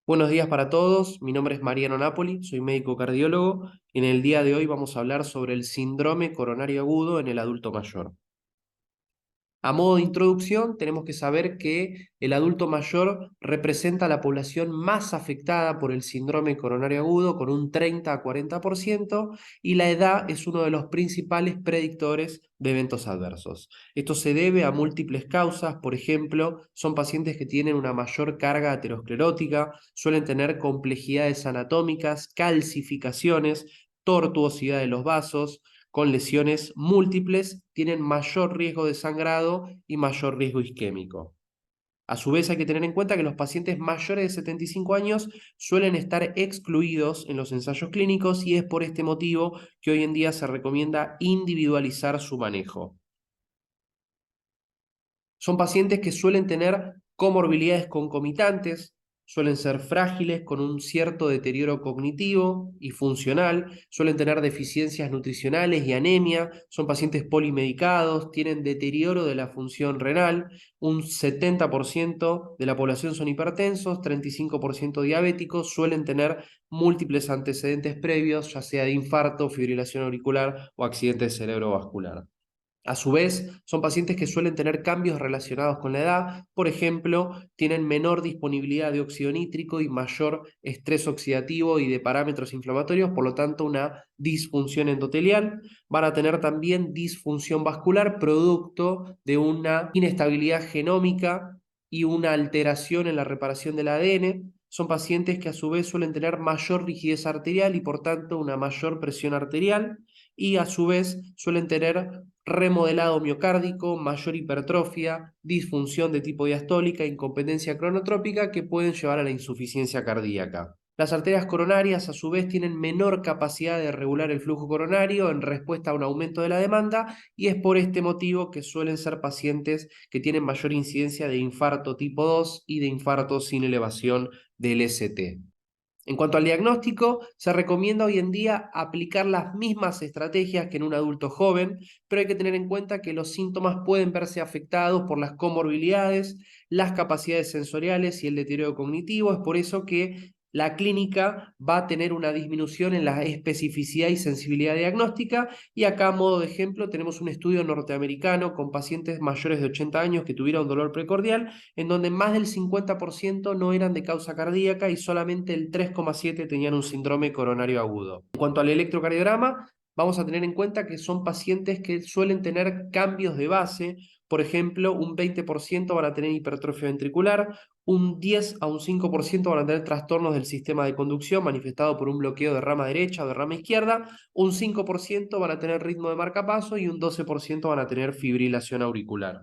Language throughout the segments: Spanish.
Buenos días para todos, mi nombre es Mariano Napoli, soy médico cardiólogo y en el día de hoy vamos a hablar sobre el síndrome coronario agudo en el adulto mayor. A modo de introducción, tenemos que saber que el adulto mayor representa la población más afectada por el síndrome coronario agudo con un 30 a 40% y la edad es uno de los principales predictores de eventos adversos. Esto se debe a múltiples causas, por ejemplo, son pacientes que tienen una mayor carga aterosclerótica, suelen tener complejidades anatómicas, calcificaciones, tortuosidad de los vasos, con lesiones múltiples tienen mayor riesgo de sangrado y mayor riesgo isquémico. A su vez hay que tener en cuenta que los pacientes mayores de 75 años suelen estar excluidos en los ensayos clínicos y es por este motivo que hoy en día se recomienda individualizar su manejo. Son pacientes que suelen tener comorbilidades concomitantes, suelen ser frágiles con un cierto deterioro cognitivo y funcional, suelen tener deficiencias nutricionales y anemia, son pacientes polimedicados, tienen deterioro de la función renal, un 70% de la población son hipertensos, 35% diabéticos, suelen tener múltiples antecedentes previos, ya sea de infarto, fibrilación auricular o accidente cerebrovascular. A su vez, son pacientes que suelen tener cambios relacionados con la edad, por ejemplo, tienen menor disponibilidad de óxido nítrico y mayor estrés oxidativo y de parámetros inflamatorios, por lo tanto una disfunción endotelial, van a tener también disfunción vascular producto de una inestabilidad genómica y una alteración en la reparación del ADN. Son pacientes que a su vez suelen tener mayor rigidez arterial y por tanto una mayor presión arterial y a su vez suelen tener remodelado miocárdico, mayor hipertrofia, disfunción de tipo diastólica, incompetencia cronotrópica que pueden llevar a la insuficiencia cardíaca. Las arterias coronarias, a su vez, tienen menor capacidad de regular el flujo coronario en respuesta a un aumento de la demanda y es por este motivo que suelen ser pacientes que tienen mayor incidencia de infarto tipo 2 y de infarto sin elevación del ST. En cuanto al diagnóstico, se recomienda hoy en día aplicar las mismas estrategias que en un adulto joven, pero hay que tener en cuenta que los síntomas pueden verse afectados por las comorbilidades, las capacidades sensoriales y el deterioro cognitivo. Es por eso que la clínica va a tener una disminución en la especificidad y sensibilidad diagnóstica. Y acá, a modo de ejemplo, tenemos un estudio norteamericano con pacientes mayores de 80 años que tuvieron dolor precordial en donde más del 50% no eran de causa cardíaca y solamente el 3,7% tenían un síndrome coronario agudo. En cuanto al electrocardiograma, vamos a tener en cuenta que son pacientes que suelen tener cambios de base, por ejemplo, un 20% van a tener hipertrofia ventricular, un 10 a un 5% van a tener trastornos del sistema de conducción manifestado por un bloqueo de rama derecha o de rama izquierda, un 5% van a tener ritmo de marcapaso y un 12% van a tener fibrilación auricular.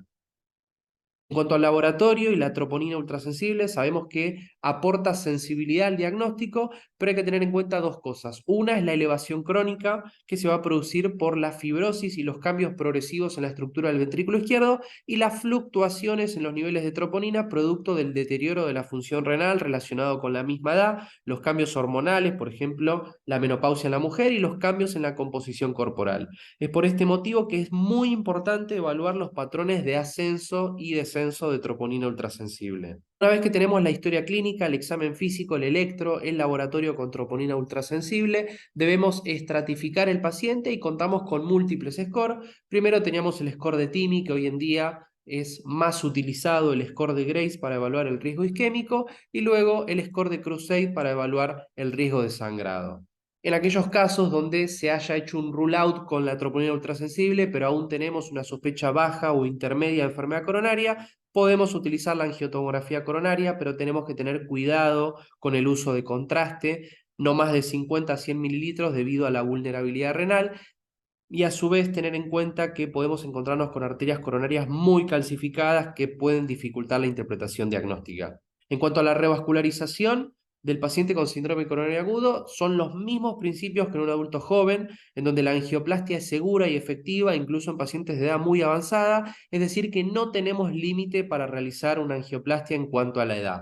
En cuanto al laboratorio y la troponina ultrasensible, sabemos que aporta sensibilidad al diagnóstico, pero hay que tener en cuenta dos cosas. Una es la elevación crónica que se va a producir por la fibrosis y los cambios progresivos en la estructura del ventrículo izquierdo y las fluctuaciones en los niveles de troponina producto del deterioro de la función renal relacionado con la misma edad, los cambios hormonales, por ejemplo, la menopausia en la mujer y los cambios en la composición corporal. Es por este motivo que es muy importante evaluar los patrones de ascenso y descenso de troponina ultrasensible. Una vez que tenemos la historia clínica, el examen físico, el electro, el laboratorio con troponina ultrasensible, debemos estratificar el paciente y contamos con múltiples scores. Primero teníamos el score de TIMI, que hoy en día es más utilizado el score de Grace para evaluar el riesgo isquémico, y luego el score de Crusade para evaluar el riesgo de sangrado. En aquellos casos donde se haya hecho un rule out con la troponina ultrasensible, pero aún tenemos una sospecha baja o intermedia de enfermedad coronaria, podemos utilizar la angiotomografía coronaria, pero tenemos que tener cuidado con el uso de contraste, no más de 50 a 100 mililitros debido a la vulnerabilidad renal, y a su vez tener en cuenta que podemos encontrarnos con arterias coronarias muy calcificadas que pueden dificultar la interpretación diagnóstica. En cuanto a la revascularización del paciente con síndrome coronario agudo, son los mismos principios que en un adulto joven, en donde la angioplastia es segura y efectiva, incluso en pacientes de edad muy avanzada, es decir, que no tenemos límite para realizar una angioplastia en cuanto a la edad.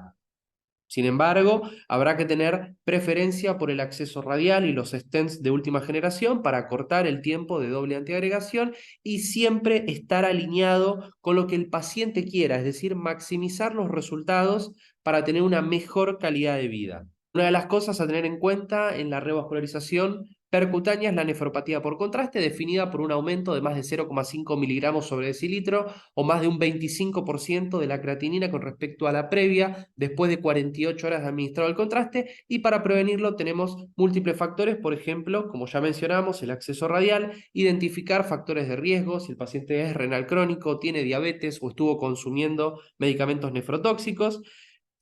Sin embargo, habrá que tener preferencia por el acceso radial y los stents de última generación para acortar el tiempo de doble antiagregación y siempre estar alineado con lo que el paciente quiera, es decir, maximizar los resultados para tener una mejor calidad de vida. Una de las cosas a tener en cuenta en la revascularización percutánea es la nefropatía por contraste, definida por un aumento de más de 0,5 miligramos sobre decilitro o más de un 25% de la creatinina con respecto a la previa después de 48 horas de administrado el contraste, y para prevenirlo tenemos múltiples factores, por ejemplo, como ya mencionamos, el acceso radial, identificar factores de riesgo, si el paciente es renal crónico, tiene diabetes o estuvo consumiendo medicamentos nefrotóxicos,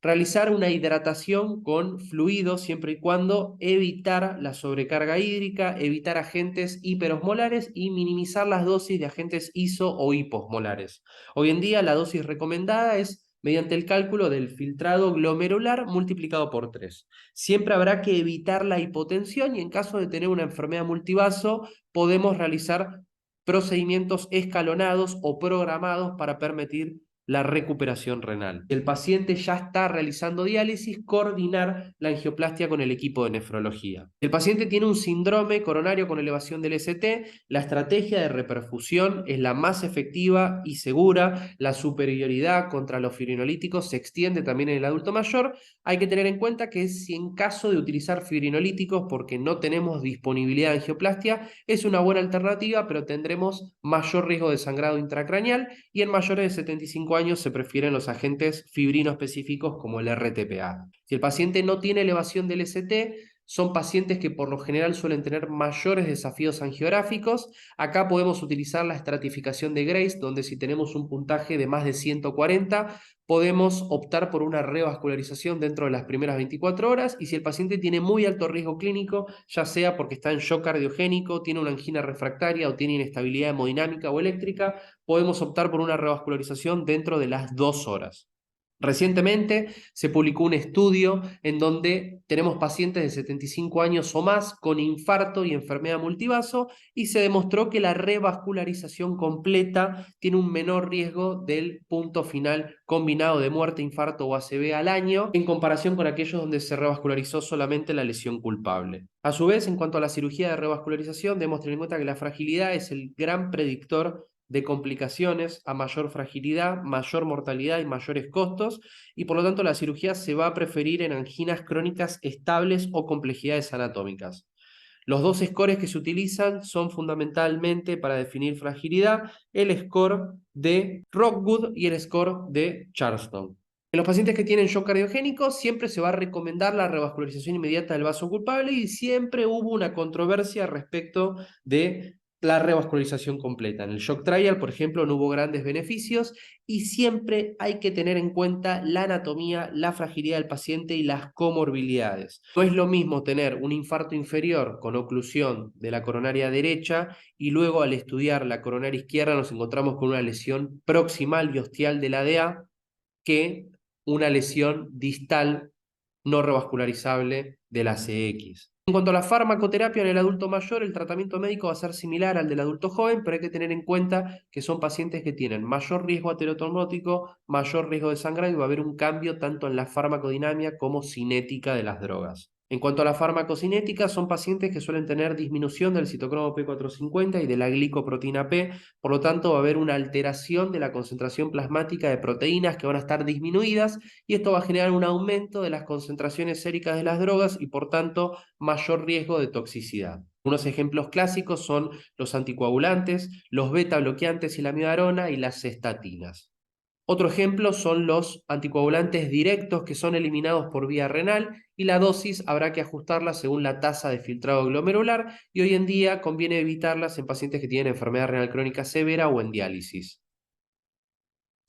realizar una hidratación con fluidos siempre y cuando evitar la sobrecarga hídrica, evitar agentes hiperosmolares y minimizar las dosis de agentes iso o hiposmolares. Hoy en día la dosis recomendada es mediante el cálculo del filtrado glomerular multiplicado por 3. Siempre habrá que evitar la hipotensión y en caso de tener una enfermedad multivaso podemos realizar procedimientos escalonados o programados para permitir la recuperación renal. El paciente ya está realizando diálisis, coordinar la angioplastia con el equipo de nefrología. El paciente tiene un síndrome coronario con elevación del ST, la estrategia de reperfusión es la más efectiva y segura, la superioridad contra los fibrinolíticos se extiende también en el adulto mayor. Hay que tener en cuenta que si en caso de utilizar fibrinolíticos porque no tenemos disponibilidad de angioplastia, es una buena alternativa, pero tendremos mayor riesgo de sangrado intracraneal y en mayores de 75 años se prefieren los agentes fibrino específicos como el RTPA. Si el paciente no tiene elevación del ST, son pacientes que por lo general suelen tener mayores desafíos angiográficos. Acá podemos utilizar la estratificación de Grace, donde si tenemos un puntaje de más de 140, podemos optar por una revascularización dentro de las primeras 24 horas, y si el paciente tiene muy alto riesgo clínico, ya sea porque está en shock cardiogénico, tiene una angina refractaria o tiene inestabilidad hemodinámica o eléctrica, podemos optar por una revascularización dentro de las 2 horas. Recientemente se publicó un estudio en donde tenemos pacientes de 75 años o más con infarto y enfermedad multivaso y se demostró que la revascularización completa tiene un menor riesgo del punto final combinado de muerte, infarto o ACV al año en comparación con aquellos donde se revascularizó solamente la lesión culpable. A su vez, en cuanto a la cirugía de revascularización, debemos tener en cuenta que la fragilidad es el gran predictor de complicaciones. A mayor fragilidad, mayor mortalidad y mayores costos, y por lo tanto la cirugía se va a preferir en anginas crónicas estables o complejidades anatómicas. Los dos scores que se utilizan son fundamentalmente para definir fragilidad, el score de Rockwood y el score de Charleston. En los pacientes que tienen shock cardiogénico siempre se va a recomendar la revascularización inmediata del vaso culpable y siempre hubo una controversia respecto de la revascularización completa. En el shock trial, por ejemplo, no hubo grandes beneficios y siempre hay que tener en cuenta la anatomía, la fragilidad del paciente y las comorbilidades. No es lo mismo tener un infarto inferior con oclusión de la coronaria derecha y luego al estudiar la coronaria izquierda nos encontramos con una lesión proximal y ostial de la DA que una lesión distal no revascularizable de la CX. En cuanto a la farmacoterapia en el adulto mayor, el tratamiento médico va a ser similar al del adulto joven, pero hay que tener en cuenta que son pacientes que tienen mayor riesgo aterotrombótico, mayor riesgo de sangrado y va a haber un cambio tanto en la farmacodinámica como cinética de las drogas. En cuanto a la farmacocinética, son pacientes que suelen tener disminución del citocromo P450 y de la glicoproteína P, por lo tanto va a haber una alteración de la concentración plasmática de proteínas que van a estar disminuidas y esto va a generar un aumento de las concentraciones séricas de las drogas y por tanto mayor riesgo de toxicidad. Unos ejemplos clásicos son los anticoagulantes, los beta bloqueantes y la amiodarona y las estatinas. Otro ejemplo son los anticoagulantes directos que son eliminados por vía renal y la dosis habrá que ajustarla según la tasa de filtrado glomerular y hoy en día conviene evitarlas en pacientes que tienen enfermedad renal crónica severa o en diálisis.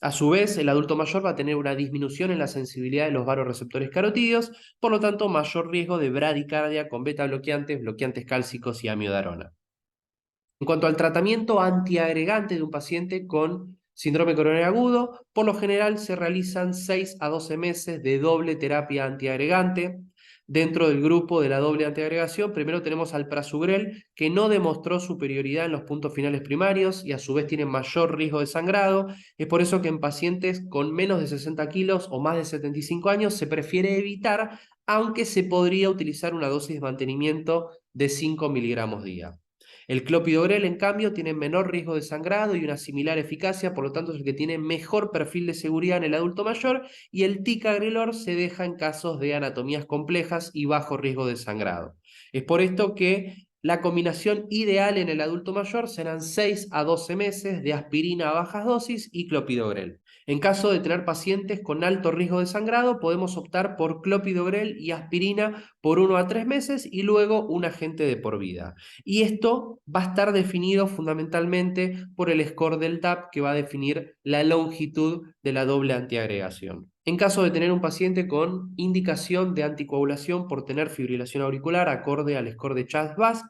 A su vez, el adulto mayor va a tener una disminución en la sensibilidad de los vasoreceptores carotídeos, por lo tanto mayor riesgo de bradicardia con beta bloqueantes, bloqueantes cálcicos y amiodarona. En cuanto al tratamiento antiagregante de un paciente con síndrome coronario agudo, por lo general se realizan 6 a 12 meses de doble terapia antiagregante. Dentro del grupo de la doble antiagregación, primero tenemos al prasugrel, que no demostró superioridad en los puntos finales primarios y a su vez tiene mayor riesgo de sangrado. Es por eso que en pacientes con menos de 60 kilos o más de 75 años se prefiere evitar, aunque se podría utilizar una dosis de mantenimiento de 5 miligramos día. El clopidogrel, en cambio, tiene menor riesgo de sangrado y una similar eficacia, por lo tanto es el que tiene mejor perfil de seguridad en el adulto mayor, y el ticagrelor se deja en casos de anatomías complejas y bajo riesgo de sangrado. Es por esto que la combinación ideal en el adulto mayor serán 6 a 12 meses de aspirina a bajas dosis y clopidogrel. En caso de tener pacientes con alto riesgo de sangrado, podemos optar por clopidogrel y aspirina por 1 a 3 meses y luego un agente de por vida. Y esto va a estar definido fundamentalmente por el score del TAP, que va a definir la longitud de la doble antiagregación. En caso de tener un paciente con indicación de anticoagulación por tener fibrilación auricular acorde al score de CHA2-VASc,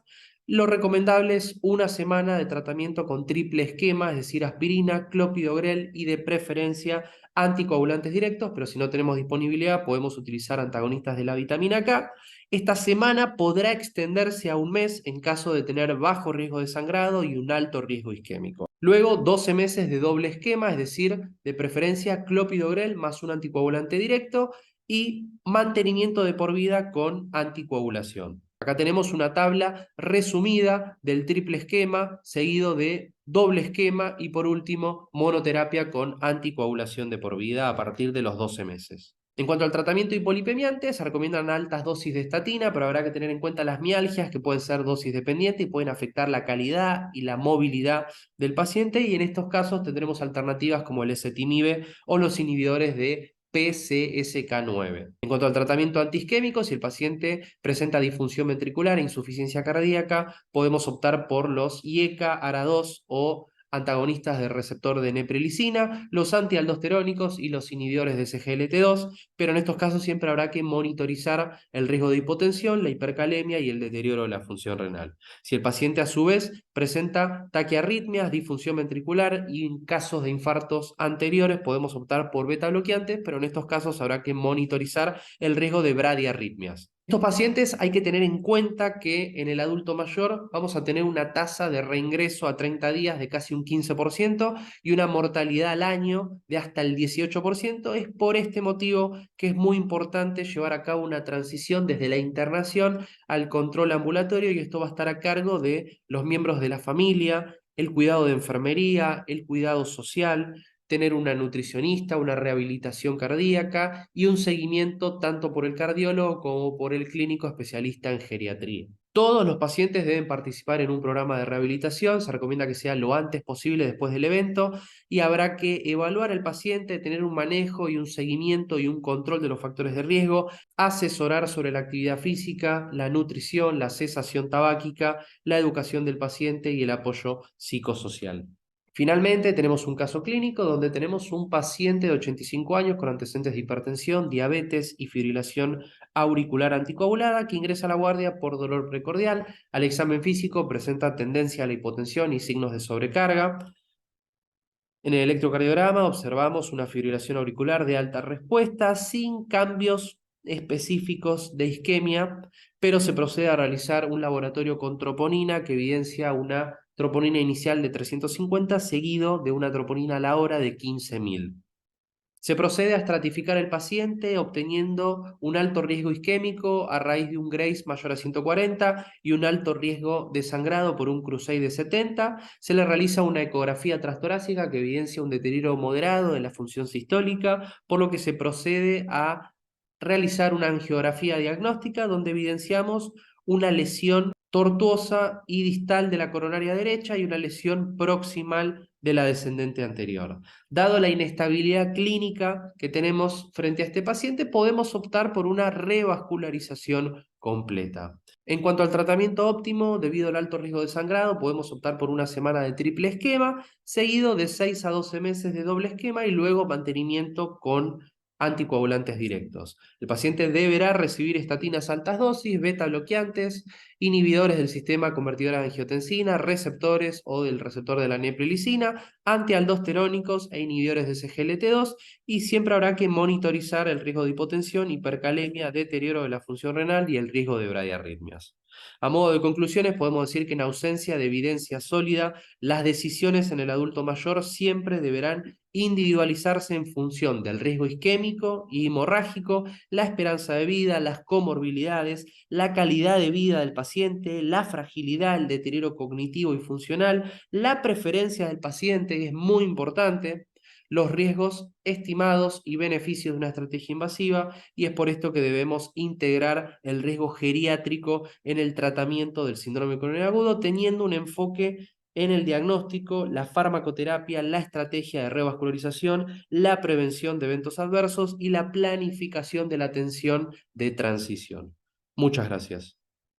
lo recomendable es una semana de tratamiento con triple esquema, es decir, aspirina, clopidogrel y de preferencia anticoagulantes directos, pero si no tenemos disponibilidad podemos utilizar antagonistas de la vitamina K. Esta semana podrá extenderse a un mes en caso de tener bajo riesgo de sangrado y un alto riesgo isquémico. Luego, 12 meses de doble esquema, es decir, de preferencia clopidogrel más un anticoagulante directo y mantenimiento de por vida con anticoagulación. Acá tenemos una tabla resumida del triple esquema, seguido de doble esquema y por último monoterapia con anticoagulación de por vida a partir de los 12 meses. En cuanto al tratamiento hipolipemiante, se recomiendan altas dosis de estatina, pero habrá que tener en cuenta las mialgias, que pueden ser dosis dependientes y pueden afectar la calidad y la movilidad del paciente, y en estos casos tendremos alternativas como el ezetimibe o los inhibidores de PCSK9. En cuanto al tratamiento antiisquémico, si el paciente presenta disfunción ventricular e insuficiencia cardíaca, podemos optar por los IECA, ARA2 o antagonistas del receptor de neprilicina, los antialdosterónicos y los inhibidores de SGLT2, pero en estos casos siempre habrá que monitorizar el riesgo de hipotensión, la hipercalemia y el deterioro de la función renal. Si el paciente a su vez presenta taquiarritmias, disfunción ventricular y en casos de infartos anteriores podemos optar por beta bloqueantes, pero en estos casos habrá que monitorizar el riesgo de bradiarritmias. Estos pacientes hay que tener en cuenta que en el adulto mayor vamos a tener una tasa de reingreso a 30 días de casi un 15% y una mortalidad al año de hasta el 18%. Es por este motivo que es muy importante llevar a cabo una transición desde la internación al control ambulatorio, y esto va a estar a cargo de los miembros de la familia, el cuidado de enfermería, el cuidado social, tener una nutricionista, una rehabilitación cardíaca y un seguimiento tanto por el cardiólogo como por el clínico especialista en geriatría. Todos los pacientes deben participar en un programa de rehabilitación, se recomienda que sea lo antes posible después del evento, y habrá que evaluar al paciente, tener un manejo y un seguimiento y un control de los factores de riesgo, asesorar sobre la actividad física, la nutrición, la cesación tabáquica, la educación del paciente y el apoyo psicosocial. Finalmente, tenemos un caso clínico donde tenemos un paciente de 85 años con antecedentes de hipertensión, diabetes y fibrilación auricular anticoagulada que ingresa a la guardia por dolor precordial. Al examen físico presenta tendencia a la hipotensión y signos de sobrecarga. En el electrocardiograma observamos una fibrilación auricular de alta respuesta sin cambios específicos de isquemia, pero se procede a realizar un laboratorio con troponina que evidencia una troponina inicial de 350 seguido de una troponina a la hora de 15.000. Se procede a estratificar el paciente obteniendo un alto riesgo isquémico a raíz de un Grace mayor a 140 y un alto riesgo de sangrado por un Crusade de 70. Se le realiza una ecografía transtorácica que evidencia un deterioro moderado de la función sistólica, por lo que se procede a realizar una angiografía diagnóstica donde evidenciamos una lesión tortuosa y distal de la coronaria derecha y una lesión proximal de la descendente anterior. Dado la inestabilidad clínica que tenemos frente a este paciente, podemos optar por una revascularización completa. En cuanto al tratamiento óptimo, debido al alto riesgo de sangrado, podemos optar por una semana de triple esquema, seguido de 6 a 12 meses de doble esquema y luego mantenimiento con anticoagulantes directos. El paciente deberá recibir estatinas altas dosis, beta bloqueantes, inhibidores del sistema convertidor de angiotensina, receptores o del receptor de la neprilicina, antialdosterónicos e inhibidores de SGLT2, y siempre habrá que monitorizar el riesgo de hipotensión, hipercalemia, deterioro de la función renal y el riesgo de bradiarritmias. A modo de conclusiones, podemos decir que en ausencia de evidencia sólida, las decisiones en el adulto mayor siempre deberán individualizarse en función del riesgo isquémico y hemorrágico, la esperanza de vida, las comorbilidades, la calidad de vida del paciente, la fragilidad, el deterioro cognitivo y funcional, la preferencia del paciente, que es muy importante, los riesgos estimados y beneficios de una estrategia invasiva, y es por esto que debemos integrar el riesgo geriátrico en el tratamiento del síndrome coronario agudo, teniendo un enfoque en el diagnóstico, la farmacoterapia, la estrategia de revascularización, la prevención de eventos adversos y la planificación de la atención de transición. Muchas gracias.